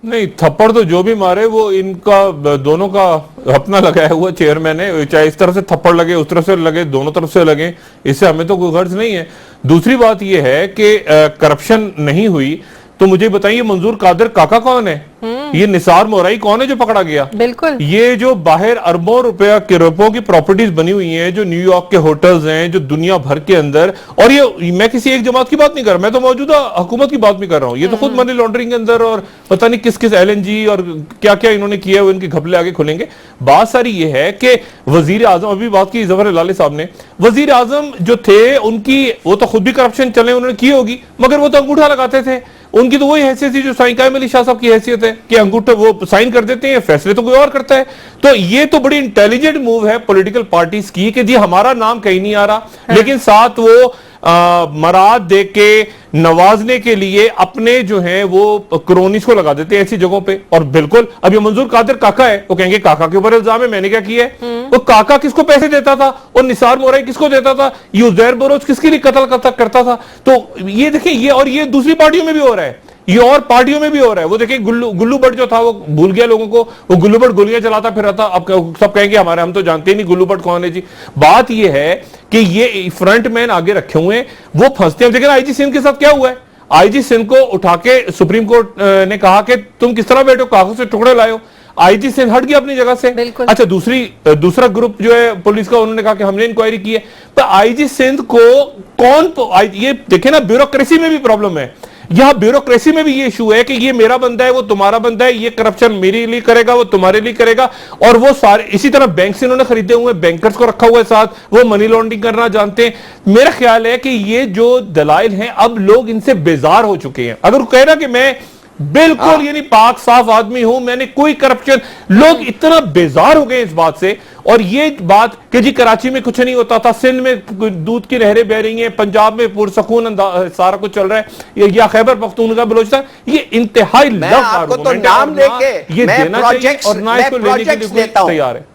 نہیں تھپڑ تو جو بھی مارے وہ ان کا دونوں کا اپنا لگایا ہوا چیئرمین ہے، چاہے اس طرف سے تھپڑ لگے اس طرف سے لگے دونوں طرف سے لگے، اس سے ہمیں تو کوئی غرض نہیں ہے۔ دوسری بات یہ ہے کہ کرپشن نہیں ہوئی تو مجھے بتائیے منظور قادر کاکا کون ہے؟ یہ نثار مورائی کون ہے جو پکڑا گیا؟ بالکل یہ جو باہر اربوں روپیہ کروڑوں کی پراپرٹیز بنی ہوئی ہیں، جو نیو یارک کے ہوٹلز ہیں، جو دنیا بھر کے اندر، اور یہ میں کسی ایک جماعت کی بات نہیں کر رہا، میں تو موجودہ حکومت کی بات بھی کر رہا ہوں، یہ تو خود منی لانڈرنگ کے اندر اور پتہ نہیں کس کس ایل این جی اور کیا کیا انہوں نے کیا، وہ ان کے گھپلے آگے کھلیں گے۔ بات ساری یہ ہے کہ وزیر اعظم، ابھی بات کی ظفر لالے صاحب نے، وزیر اعظم جو تھے ان کی، وہ تو خود بھی کرپشن چلے انہوں نے کی ہوگی، مگر وہ تو انگوٹھا لگاتے تھے، ان کی تو وہی حیثیت تھی جو سائیں قائم علی شاہ صاحب کی حیثیت ہے کہ انگوٹھے وہ سائن کر دیتے ہیں، فیصلے تو کوئی اور کرتا ہے۔ تو یہ تو بڑی انٹیلیجنٹ موو ہے پولیٹیکل پارٹیز کی کہ جی ہمارا نام کہیں نہیں آ رہا، لیکن ساتھ وہ مراد دے کے نوازنے کے لیے اپنے جو ہیں وہ کرونیز کو لگا دیتے ہیں ایسی جگہوں پہ۔ اور بالکل اب یہ منظور قادر کاکا ہے، وہ کہیں گے کاکا کے اوپر الزام ہے، میں نے کیا کیا ہے؟ وہ کاکا کس کو پیسے دیتا تھا اور نثار مورائی کس کو دیتا تھا، یہ عزیر بروج کس کے لیے قتل کرتا تھا؟ تو یہ دیکھیں، یہ اور یہ دوسری پارٹیوں میں بھی ہو رہا ہے، یہ اور پارٹیوں میں بھی ہو رہا ہے۔ وہ دیکھیں گلو بٹ جو تھا وہ بھول گیا لوگوں کو، وہ گلو بٹ گولیاں چلاتا پھر رہا تھا، اب سب کہیں گے ہمارے، ہم تو جانتے ہی نہیں گلو بٹ کون ہے جی۔ بات یہ ہے کہ یہ فرنٹ مین آگے رکھے ہوئے ہیں، وہ پھنستے ہیں۔ لیکن آئی جی سندھ کے ساتھ کیا ہوا ہے؟ آئی جی سندھ کو اٹھا کے سپریم کورٹ نے کہا کہ تم کس طرح بیٹھو، کاغذ سے ٹکڑے لائے ہو، آئی جی سندھ ہٹ گیا اپنی جگہ سے۔ بالکل۔ اچھا دوسرا گروپ جو ہے پولیس کا، انہوں نے کہا کہ ہم نے انکوائری کی ہے، تو آئی جی سندھ کو یہ دیکھیں نا، بیوروکریسی میں بھی پرابلم ہے، یہاں بیوروکریسی میں بھی یہ ایشو ہے کہ یہ میرا بندہ ہے وہ تمہارا بندہ ہے، یہ کرپشن میرے لیے کرے گا وہ تمہارے لیے کرے گا، اور وہ سارے اسی طرح بینک سے انہوں نے خریدے ہوئے، بینکرز کو رکھا ہوا ہے ساتھ، وہ منی لانڈرنگ کرنا جانتے ہیں۔ میرا خیال ہے کہ یہ جو دلائل ہیں اب لوگ ان سے بیزار ہو چکے ہیں۔ اگر وہ کہہ رہا کہ میں بالکل یعنی پاک صاف آدمی ہوں، میں نے کوئی کرپشن، لوگ اتنا بیزار ہو گئے اس بات سے۔ اور یہ بات کہ جی کراچی میں کچھ نہیں ہوتا تھا، سندھ میں دودھ کی نہریں بہ رہی ہیں، پنجاب میں پرسکون سارا کچھ چل رہا ہے، یا خیبر پختونخوا بلوچستان، یہ انتہائی میں آپ کو تو نام لے کے یہ دینا چاہیے اور نہ اس کو لینے کے لیے کوئی تیار ہے۔